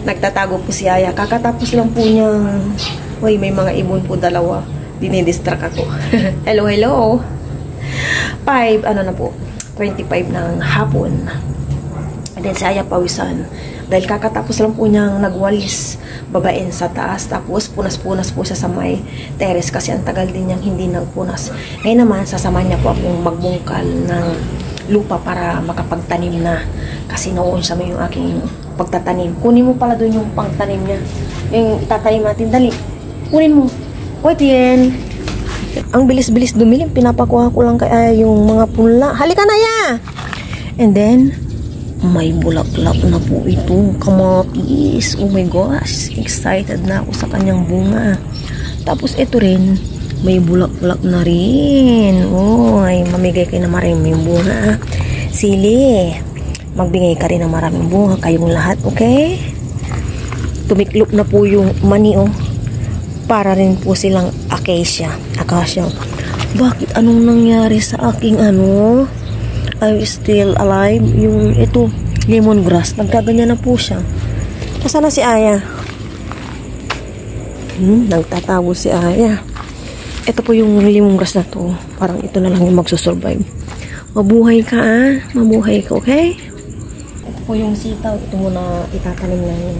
Nagtatago po si Aya. Kakatapos lang po niyang, uy, may mga ibon po dalawa. Dinidistract ako. Hello, hello. 5, ano na po, 25 ng hapon. And then si Aya pawisan. Dahil kakatapos lang po niyang nagwalis, babain sa taas. Tapos punas-punas po siya sa may terrace kasi ang tagal din niyang hindi nagpunas. Ngayon naman, sasama niya po akong magbungkal ng lupa para makapagtanim na. Kasi nauun sa may yung aking pagtatanim. Kunin mo pala doon yung pangtanim niya. Yung itatanim natin. Dali. Kunin mo. Wait yan. Ang bilis-bilis dumilim. Pinapakuha ko lang kaya yung mga punla. Halika na ya! And then, may bulaklak na po itong kamatis. Oh my gosh. Excited na ako sa kanyang bunga. Tapos ito rin, may bulaklak na rin. Oh, ay mamigay kayo na maraming bunga. Sili. Magbigay ka rin ng maraming bunga. Kayong lahat, okay? Tumiklop na po yung mani, oh. Para rin po silang acacia. Acacia. Bakit? Anong nangyari sa aking ano? I'm still alive. Yung ito, lemongrass. Nagkaganyan na po siya. Nasaan na si Aya? Nagtatago si Aya. Ito po yung lemongrass na to. Parang ito na lang yung magsusurvive. Mabuhay ka, ah. Mabuhay ka, okay? Ito po yung sitaw. Ito muna itatanim na yun.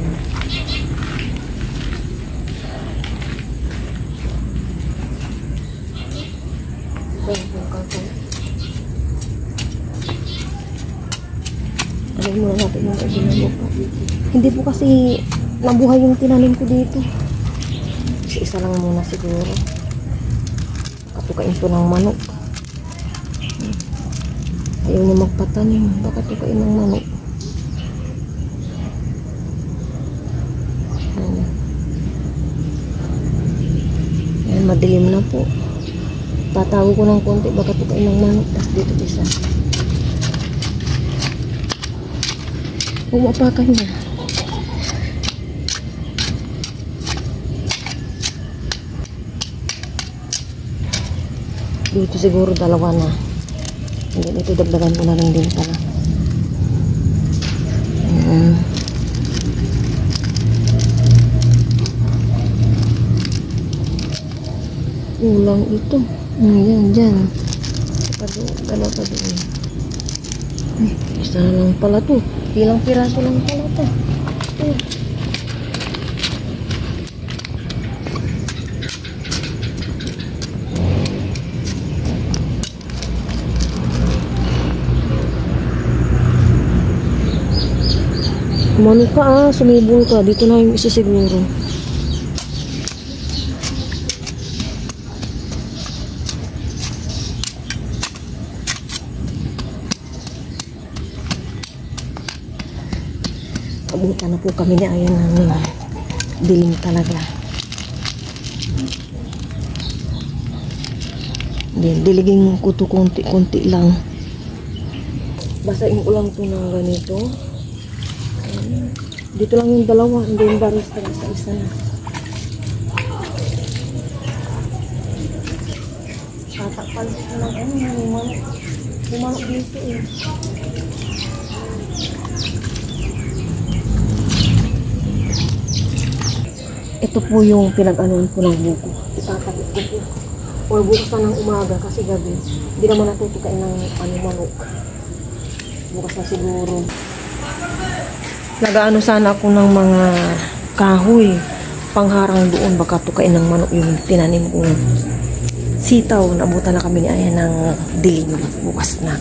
Alam mo natin yung ginagawa pa. Hindi po kasi nabuhay yung tinanim ko dito. Kasi isa lang muna siguro. Katukain to ng manok. Ayaw niya magpatanim. Baka tukain ng manok. Ayan, madilim na po. Tatago ko ng konti. Baka tukain ng manok. Tapos dito isa. Umapakan niya. Dito siguro dalawa na. And then ito dagdagan ko na rin din pala. Ulang ito. Yan, dyan. Dalawa pa doon. Isa na lang pala to. Ilang piraso lang pala to. Kumano ka ah, sumibol ka. Dito na yung isa siguro. Abutan na po kami ni Aya ng dilim talaga. Diliging ko to konti-konti lang. Basain ko lang to ng ganito. Dito lang yung dalawa, hindi yung baris talaga sa isa na. Tatakpan ko ng manok dito eh. Ito po yung pinag-anuan ko ng buko. Itatagit ko po. Or bukas na ng umaga kasi gabi. Hindi naman natutukain ng manok. Bukas na siguro. Nag-ano sana ako ng mga kahoy. Pangharang doon. Baka tukain ng manok yung tinanim ko. Sitaw. Nabutan na kami ni Aya ng dilim. Bukas na.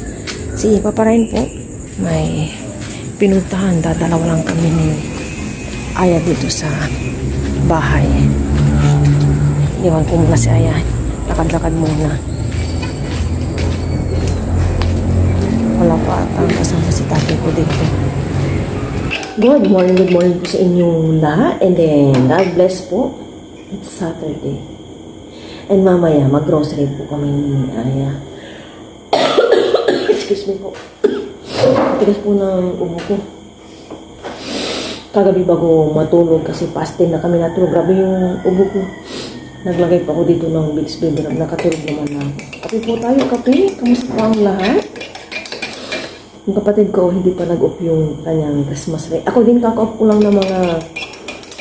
Sige, paparain po. May pinuntahan. Dadalawa lang kami ni Aya dito sa bahay. Iwan ko muna si Aya. Lakad-lakad muna. Wala pa ang kasama si tatay ko dito. Good morning po sa inyong lahat. And then, God bless po. It's Saturday. And mamaya, mag-grocery po kami ni Aya. Excuse me po. Tigas po ng ubo ko. Kagabi bago matulog kasi fasting na kami natulog. Grabe yung ubo ko. Naglagay pa ako dito ng Vicks Baby. Nakatulog naman na ako. Kape po tayo, kape. Kamusta pa ang lahat? Yung kapatid ko, hindi pa nag-off yung kanyang Christmas light. Ako din kaka-off ko lang ng mga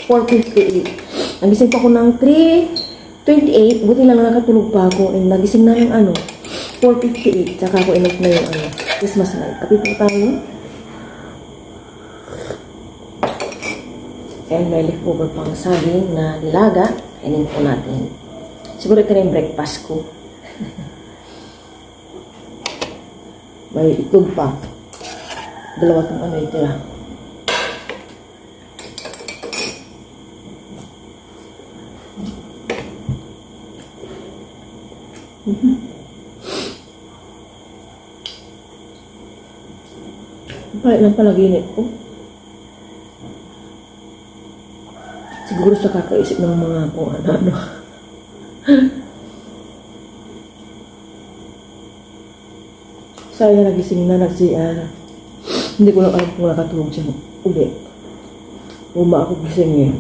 4:58. Nagising pa ako ng 3:28. Buti lang nakatulog pa ako. And nagising na ng 4:58. Saka ako inok na yung Christmas night. Kapi po tayo. And may leftover pang saging na nilaga. Kainin po natin. Siguro ito na yung breakfast ko. May itlog pa. Dalawa itong itira. Palit lang pala ginit ko. Siguro sa kakaisip ng mga kung ano. Saya nagising na nag-CR. Hindi ko lang alam kung nakatulog siya uli. Uma ako gising eh.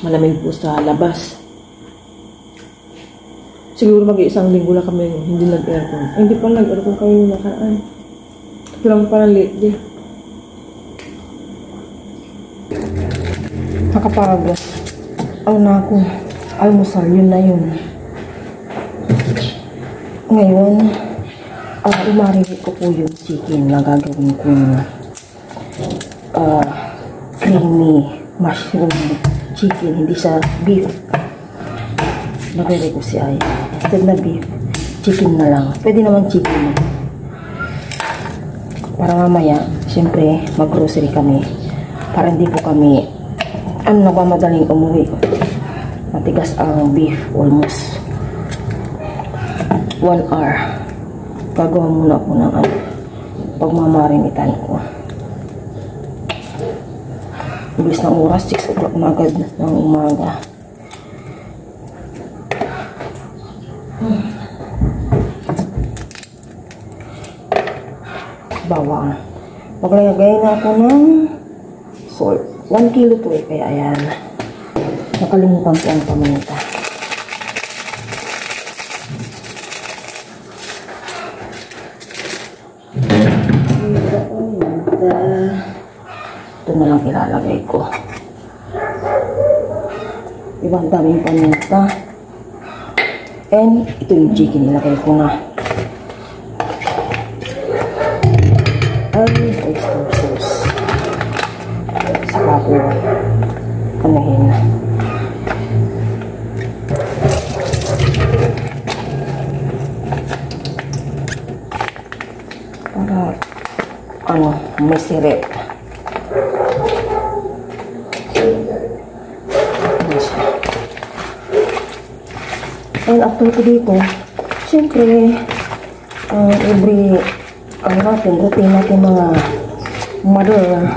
Malamig po sa labas. Siguro mag-iisang linggo lang kami hindi nag-aircon. Ay, hindi pa nag-aircon kami yung nakaraan. Ito lang parang late din. Nakapagod. Na ako. Almusal, yun na yun. Ngayon, umarinit ko po yung chicken na gagawin kong creamy mushroom chicken, hindi sa beef. Nagawin ko si Aya. Instead na beef, chicken na lang. Pwede naman chicken. Para mamaya, siyempre, mag-grocery kami. Para hindi po kami, nagmamadaling umuwi. Matigas ang beef, almost 1 hour. Gagawa muna ako ng pagmamarinitan ko. Ibig ng oras, 6 o'clock na agad ng umaga. Bawang. Maglagay na ako ng salt. 1 kilo to eh, kaya ayan. Nakalimutan ko ang paminta. Ito na lang ilalagay ko. Diba, ang daming paminta. And ito yung chicken, ilagay ko na. Oyster sauce. Saka ko anuhin. Para may sirip. And after ko dito, siyempre every routine natin mga mother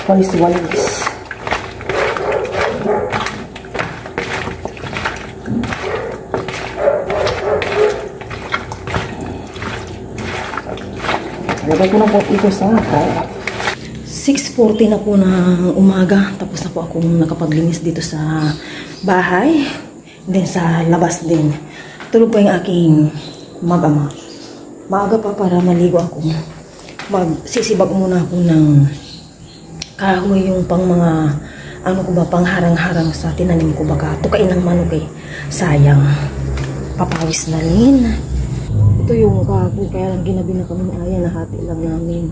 walis-walis. Lagay ko na po ito sa 6:40 na po ng umaga. Tapos na po akong nakapaglinis dito sa bahay. Then sa labas din. Tulog pa yung aking mag-ama. Maaga pa para maligo ako. Magsisibag muna ako ng kahoy, yung pang mga pangharang-harang sa tinanim ko, baka tukain ng manok eh. Sayang. Papawis na rin. Ito yung kahoy, kaya lang ginabi na kami na Aya, nahati lang namin.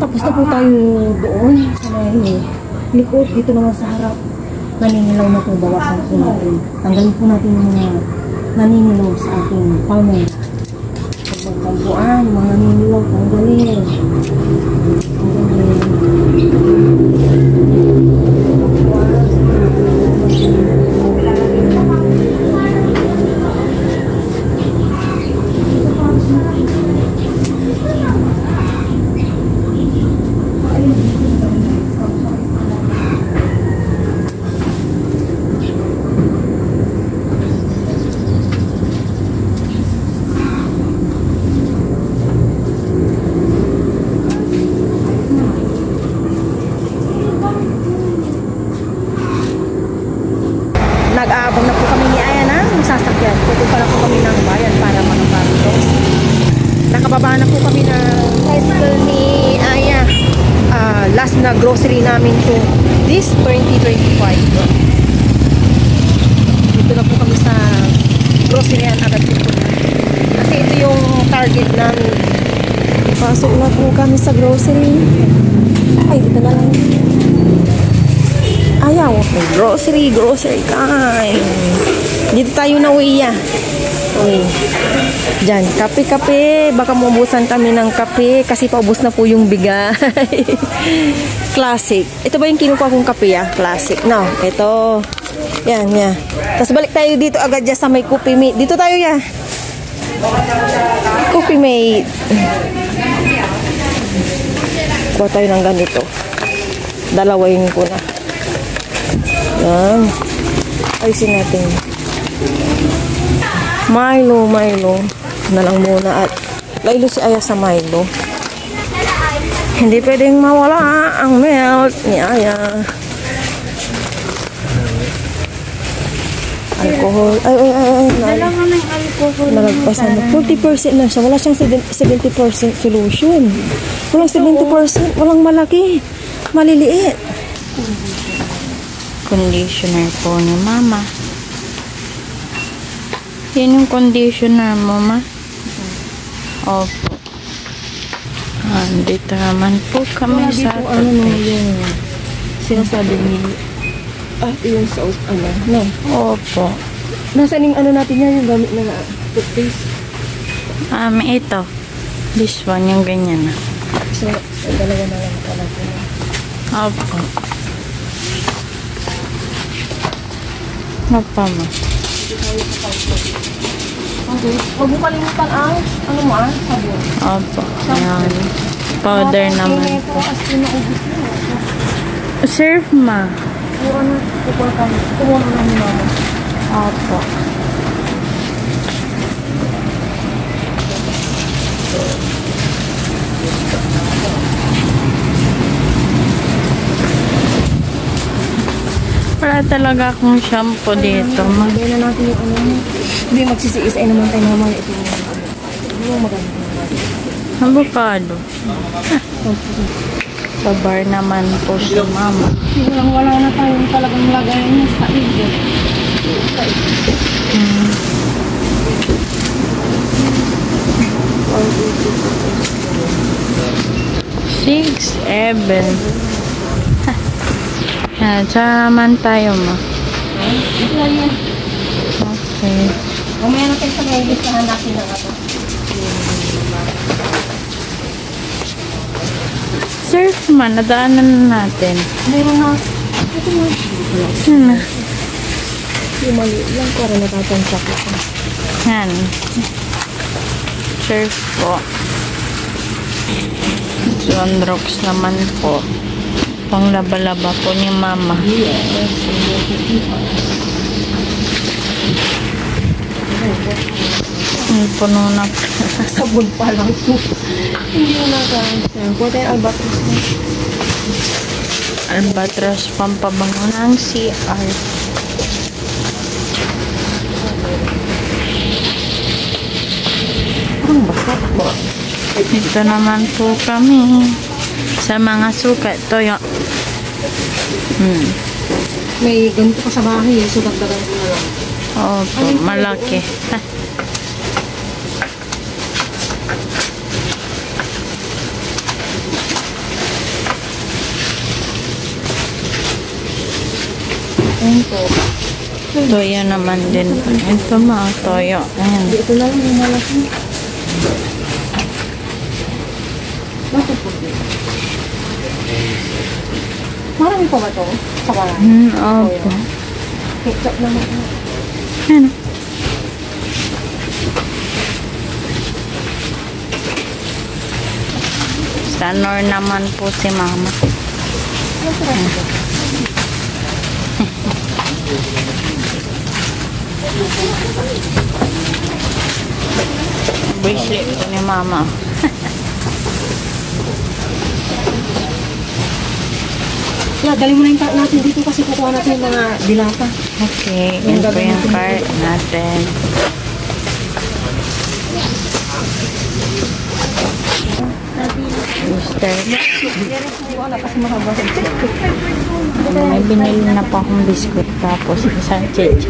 Tapos na po tayo doon sa may likod. Dito naman sa harap. Naninilaw na po. Bawasan po natin. Tanggalin po natin yung mga naninilaw sa ating panel. Pag magtampuan, yung mga naninilaw, tanggalin. Nag-aabang na po kami ni Aya ng sasakyan. Pupunta na po kami ng bayan para makapagod. Nakababa na po kami ng tricycle ni Aya. Last na grocery namin to this 2025. Dito na po kami sa groceryan agad po. Kasi ito yung target namin. Pasok na po kami sa grocery. Ay, dito na lang. Ayaw, grocery time. Dito tayo na uwi. Uy. Diyan, kape. Baka maubusan kami ng kape kasi paubos na po yung bigay. Classic. Ito ba yung kinukuha kong kape Classic. No, ito. Yan. Tapos balik tayo dito agad dyan sa may Coffee Mate. Dito tayo Coffee Mate. Kuha tayo ng ganito. Dalawain ko na. Yan. Ayusin natin. Milo. Na lang muna at laylo si Aya sa Milo. Hindi pwedeng mawala ang milk ni Aya. Alcohol. Ay. Dalawa na yung alcohol. Nalagpasan na. 40% na siya. Wala siyang 70% solution. Walang 70%. Walang malaki. Maliliit. Conditioner po ni Mama. Yan yung conditioner mo, Ma. Opo. Dito naman po kami sa yung sinasabi ni yung sa no? Opo. Nasaan yung natin yan, yung gamit na toothpaste? Ito. This one, yung ganyan na. So, dalawa na lang pala. Opo. Ano pa mo? Okay. Huwag mo kalimutan sabon. Opo. Ayan. Powder naman. Serve, Ma. Kumuha na namin naman. Opo. Wala talaga akong shampoo dito, Ma. Hindi na natin yung Hindi magsisiis ay naman tayo naman ito yung maganda. Avocado. Sa bar naman po si Mama. Wala na tayong talagang lagay niya sa iyo. 6, 7. Saan naman tayo, Ma? Okay. Mamaya natin sa may listahan natin ng Surf, Ma. Nadaanan na natin. Meron na. Ito mo. Yan. Yung mali lang para natatansya ko. Yan. Surf po. Sunrocks naman po. Pang laba-laba po ni Mama. Puno na. Sabon pa lang po. Hindi mo natatansya. Kuha tayo albatros na. Albatros pampabango ng CR. Ang basat ba? Ito naman po kami sa mga sukat. Toyo. May ganito ka sa bahay so dagdagan ko na lang. Opo, malaki. Ayun po. Toyo naman din. Ito mga toyo. Ayan. Ito na lang yung malaki. Bakit po? Marami pa ba ito? Saka, Opo. ketchup naman. Ayan. Sanor naman po si mama. Bracelet po ni mama. Yeah, dali mo na yung cart natin dito kasi kukuha natin yung mga dilata. Okay, yun po yung cart natin. Mister. May binili na po akong biskuit tapos isang cheche.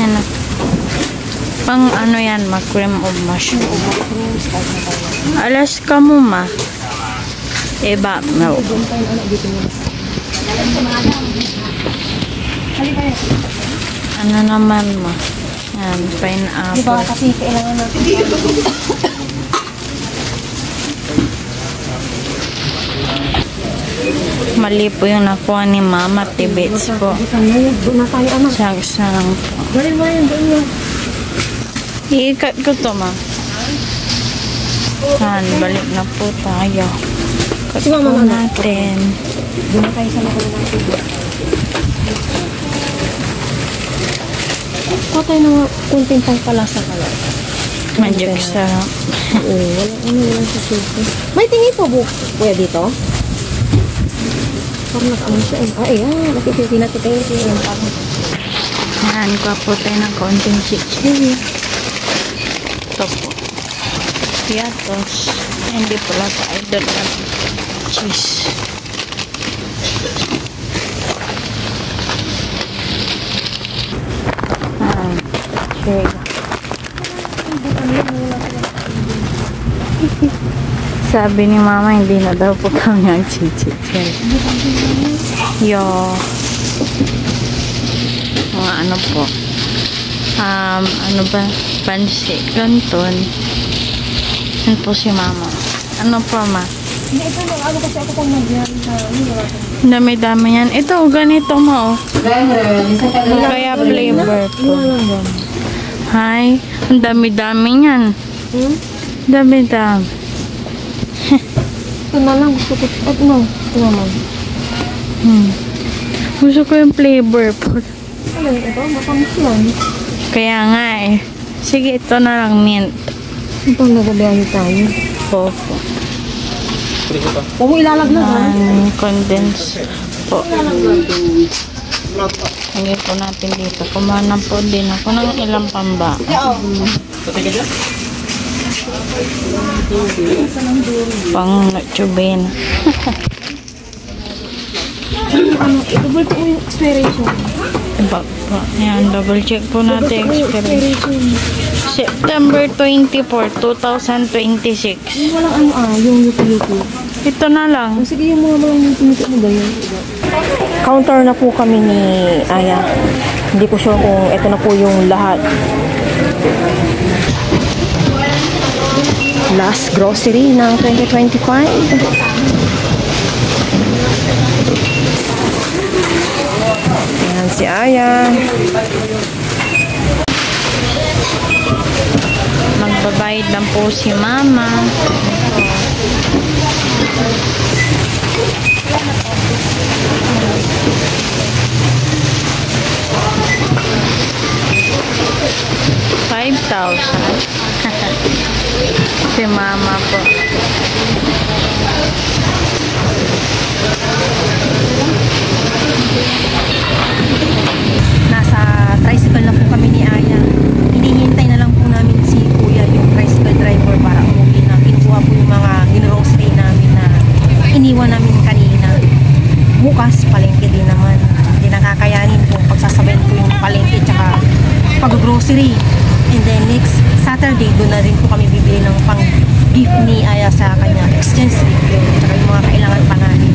Ano? Pang ano yan, ma-cream of mushroom. Alas ka mo ma. Iba, no. Ano naman ma? Yan, pineapple. Di ba kasi kailangan natin. Mali po yung nakuha ni mama, tibets po. Doon na tayo anak. Sagsang po. Galing mo yan, doon yan. Iikat ko to ma. Yan, balik na po tayo. Cut Sige, po mama, natin. Doon na tayo sa nakala natin. Kuha tayo ng kunting pangpalasa kaya. Magic sarap. Oo, walang susuko. May tingin po bu. Kuya dito? Parang nakaano siya eh. Ah, ayan. Nakikita natin tayo. Yan, kuha po tayo ng konting chichi. Ito po. Piatos. Hindi pala ito idol na cheese. Okay. Sabi ni mama, hindi na daw po kami ang chichichin. Yo. Mga ano po. Ano ba? Pansi. Ganton. Yan po si mama. Ano po ma? Hindi, ito na. Ano kasi ako pang nagyari sa Dami-dami yan. Ito, ganito mo. Kaya flavor po. Hi. Ang dami-dami yan. Dami-dami. Ito na lang. Gusto ko. No. Ito naman. Gusto ko yung flavor po. Ano ito? Matamis yan. Kaya nga eh. Sige, ito na lang mint. Ito ang nagabiyahe tayo. Opo. Huwag mo ilalaglag ha? Condense po. Lagay po natin dito. Kumana po din ako ng ilang pamba. Pang chubin. I-double ko yung expiration. Iba po. Ayan, double check po natin expiration. September 24, 2026. Yung walang yung utility. Ito na lang. Sige, yung mga utility mo ba yun? Counter na po kami ni Aya. Hindi ko sure kung ito na po yung lahat. Last grocery ng 2025. Ayan si Aya. Magbabayad lang po si mama. $5,000. Si mama po. Nasa tricycle na po kami ni Aya. Hinihintay na lang po namin si Kuya, yung tricycle driver, para umuwi na. Kinukuha po yung mga grocery namin na iniwan namin kanina. Bukas, palengke din naman. Hindi nakakayanin po pagsasabayin po yung palengke tsaka pag-grocery. And then next Saturday, doon na rin po kami bibili ng pang-gift ni Aya sa kanya. Exchange gift yun. Tsaka yung mga kailangan pa namin.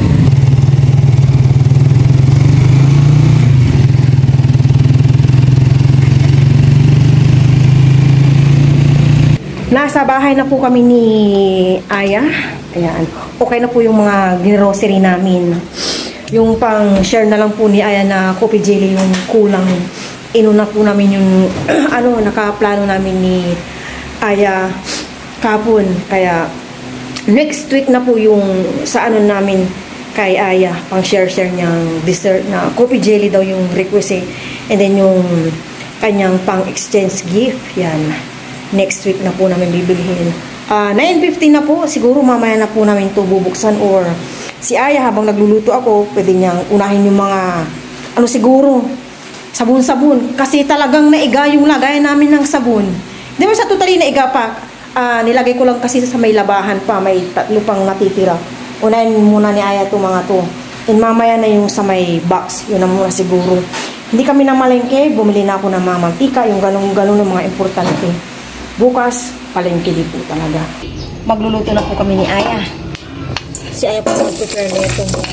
Nasa bahay na po kami ni Aya. Ayan. Okay na po yung mga grocery namin. Yung pang-share na lang po ni Aya na coffee jelly yung kulang. Inuna po namin yung nakaplano namin ni Aya kapon. Kaya next week na po yung sa namin kay Aya. Pang-share niyang dessert na coffee jelly daw yung request eh. And then yung kanyang pang-exchange gift. Yan. Next week na po namin bibilihin. 9:15 na po. Siguro mamaya na po namin ito bubuksan or si Aya habang nagluluto ako, pwede niyang unahin yung mga siguro sabon-sabon. Kasi talagang naiga yung lagayan namin ng sabon. Di ba sa totally naiga pa? Nilagay ko lang kasi sa may labahan pa. May 3 pang natitira. Unahin muna ni Aya itong mga to. And mamaya na yung sa may box. Yun na muna siguro. Hindi kami na malengke. Bumili na ako ng mga mantika. Yung galong-galong ng mga importante. Bukas, palengke din po talaga. Magluluto na po kami ni Aya. Si Aya po mag-prepare na itong bawang.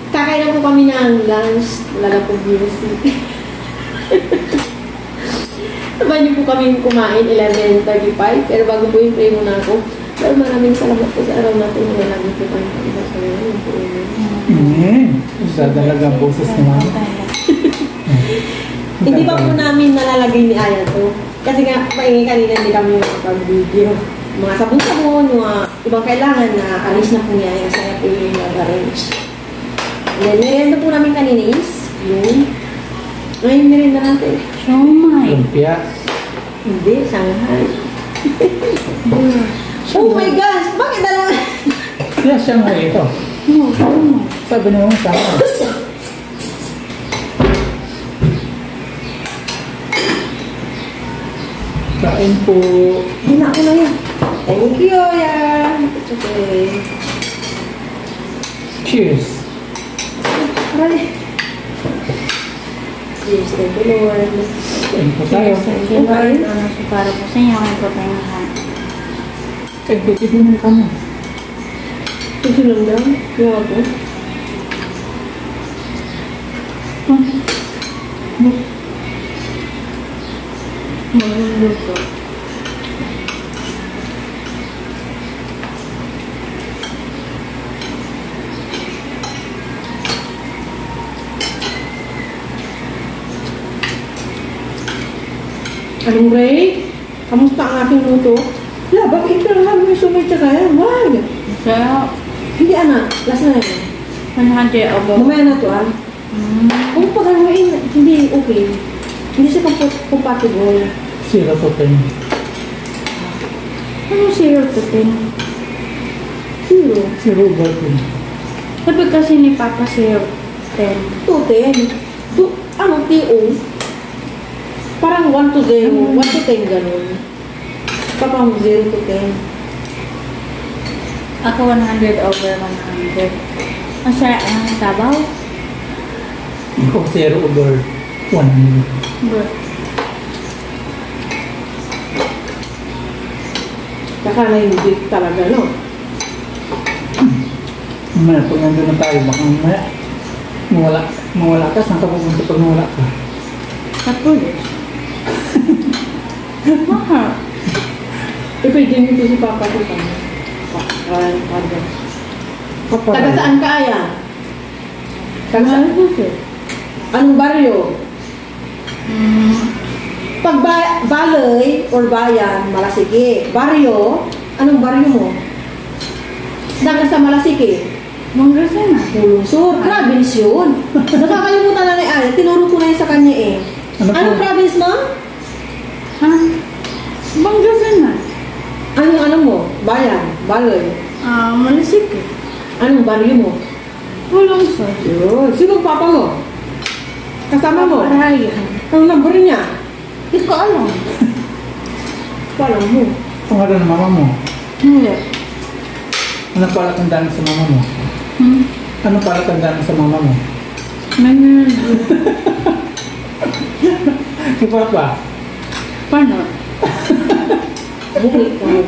Kakain na po kami ng lunch. Wala na pong BSC. Sabay niyo po kami kumain 11:35. Pero bago po yung pray muna ako. Pero maraming salamat po sa araw natin. Wala lagi po kami iba sa Isa talaga boses naman. Hindi pa po namin nalalagay ni Aya to. Kasi nga, maingay kanina hindi kami makapag-video. Mga sabon-sabon, mga ibang kailangan na alis na po niya. Yung saya po yung nag-arrange. Then, merienda po namin kanina is yun. Ngayon, merienda natin. Siomay. Lumpia. Hindi, Shanghai. Oh my gosh! Bakit dalawa? Kaya siya nga ito. No, siomay. Sabi naman sa akin. Kain po. Hina ko na yan. Thank you, yan. It's okay. Cheers. Aray. Cheers, thank you, Lord. Kain po tayo. Thank you, Lord. Para po sa inyo, kayo po tayo lahat. Kain po din kami. Ito lang daw. Yung ako. Maluluto. Anong Ray? Kamusta ang aking luto? La, bakit ito lang may sumay tsaka yan? Wag! So, Hindi anak, last na yun. 100 obo. Mamaya na to Kung pagkaluin, hindi okay. Hindi siya compatible. 0 to 10. Ano 0 to 10? Zero. 0 ba 10? Sabi kasi ni Papa 0 10. 2, 10. TO? Parang 1 to 0. 1 to 10 ganun. Parang 0 to 10. Ako 100 over 100. Masaya ang sabaw. Kung 0 over 100. But, Saka na hindi talaga, no? Mamaya, pag nandun na tayo, baka mamaya, mawala ka. Saan ka pupunta pag mawala ka? kapulis. Mahal. Pwede nito si Papa ko kami. Taga saan ka, Aya? Taga saan? Mahal po siya. Anong baryo? Pag balay or bayan, Malasiki. Baryo, anong baryo mo? Saan ka sa Malasiki? Manggasana. Lungsod, province yun. Nakakalimutan na ni Aya, tinuro ko na yun sa kanya eh. Ano po? Anong province mo? Ha? Manggasana. Ano mo? Bayan, balay. Malasiki. Anong baryo mo? Tulong sa. Yun. Sino papa mo? Kasama mo? Raya. Anong number niya? Hindi ko alam. Alam mo. Pangalan ng mama mo? Hindi. Anong palatandaan sa mama mo? Anong palatandaan sa mama mo? Nanonood. Si Papa? Paano? Buhay ka mo.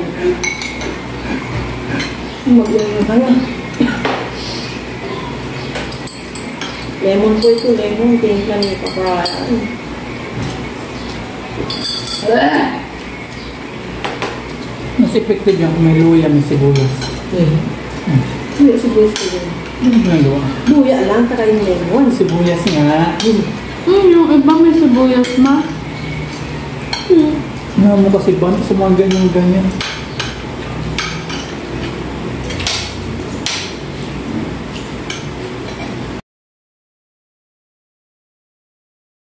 Mag-lemon ka na. Lemon po ito, lemon. Tingnan niyo pa. Mas effective yan kung may luya, may sibuyas. Hindi, sibuyas ko yun. Ano ba yung luya? Luya lang, taka yung lemon. Sibuyas nga. Yung iba may sibuyas ma. Ano mo kasi ba? Sa mga ganyan-ganyan.